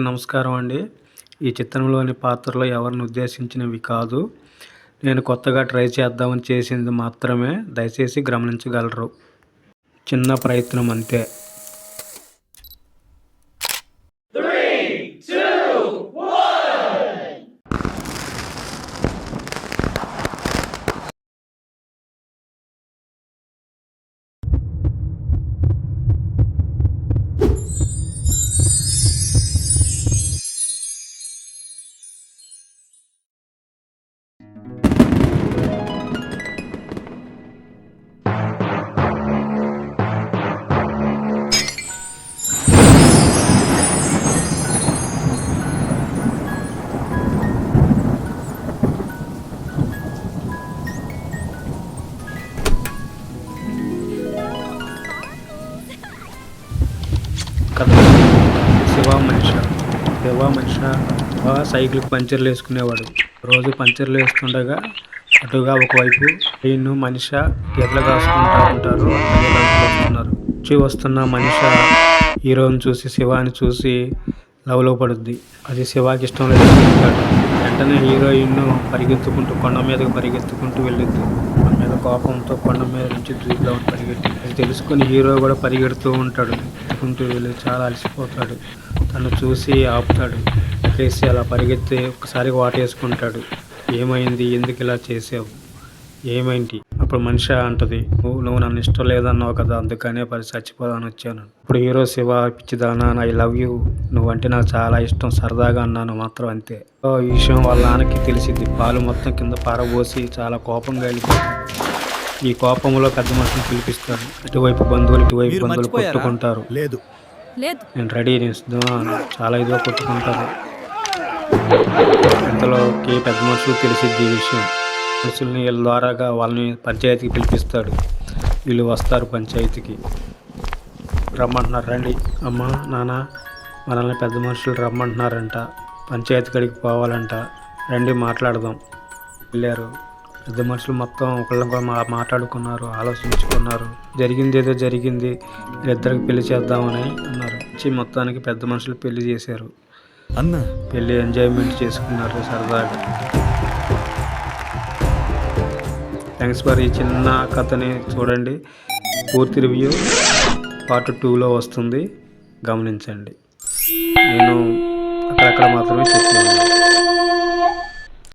నమస్కారం అండి. ఈ చిత్రంలోని పాత్రలు ఎవరిని ఉద్దేశించినవి కాదు. నేను కొత్తగా ట్రై చేద్దామని చేసింది మాత్రమే. దయచేసి గమనించగలరు. చిన్న ప్రయత్నం అంతే. కథ శివ మనిషి సైకిల్కి పంచర్లు వేసుకునేవాడు. రోజు పంచర్లు వేస్తుండగా అటుగా ఒకవైపు ఈయన్ను మనిషి గీతలు కాసుకుంటూ ఉంటారు. వస్తున్న మనిషి హీరోని చూసి శివాని చూసి లవ్లో పడుద్ది. అది శివాకి ఇష్టం లేదు. వెంటనే హీరోయిన్ పరిగెత్తుకుంటూ కొండ మీదకి పరిగెత్తుకుంటూ వెళ్ళిద్ది. కొండ మీద కోపంతో కొండ మీద నుంచి దూకుదాం పరిగెత్తి అది తెలుసుకుని హీరో కూడా పరిగెడుతూ ఉంటాడు. వెళ్ళి చాలా అలసిపోతాడు. తను చూసి ఆపుతాడు. ఎక్కేసి అలా పరిగెత్తి ఒకసారి వాటేసుకుంటాడు. ఏమైంది, ఎందుకు ఇలా చేసావు, ఏమైంది? అప్పుడు మనిషి అంటది, నువ్వు నన్ను ఇష్టం లేదన్నావు కదా, అందుకనే చచ్చిపోదాని వచ్చాను. ఇప్పుడు హీరో శివ, పిచ్చిదానా, ఐ లవ్ యూ, నువ్వంటే నాకు చాలా ఇష్టం, సరదాగా అన్నాను మాత్రం, అంతే. ఈ విషయం వాళ్ళ నాన్నకి తెలిసింది. పాలు మొత్తం కింద పారబోసి చాలా కోపంగా వెళ్ళిపోతాడు. ఈ కోపంలో పెద్ద మనిషిని పిలిపిస్తాడు. ఇటువైపు బంధువులు కొట్టుకుంటారు. లేదు నేను రెడీ, చాలా ఇదిగా కొట్టుకుంటారు. ఇంతలోకి పెద్ద మనుషులు తెలిసిద్ది ఈ విషయం. మనుషుల్ని వీళ్ళ ద్వారాగా వాళ్ళని పంచాయతీకి పిలిపిస్తాడు. వీళ్ళు వస్తారు పంచాయతీకి. రమ్మంటున్నారు, రండి అమ్మ నాన్న, మనల్ని పెద్ద మనుషులు రమ్మంటున్నారంట, పంచాయతీ కాడికి పోవాలంట, రండి మాట్లాడదాం. వెళ్ళారు. పెద్ద మనుషులు మొత్తం ఒకళ్ళని మాట్లాడుకున్నారు, ఆలోచించుకున్నారు. జరిగింది ఏదో జరిగింది, వీళ్ళిద్దరికి పెళ్లి చేద్దామని అన్నారు. మొత్తానికి పెద్ద మనుషులు పెళ్లి చేశారు. పెళ్లి ఎంజాయ్మెంట్ చేసుకున్నారు సరదాగా. థ్యాంక్స్ ఫర్ ఈ చిన్న కథని చూడండి. పూర్తి రివ్యూ పార్ట్ 2లో వస్తుంది, గమనించండి. నేను అక్కడక్కడ మాత్రమే చెప్తున్నాను.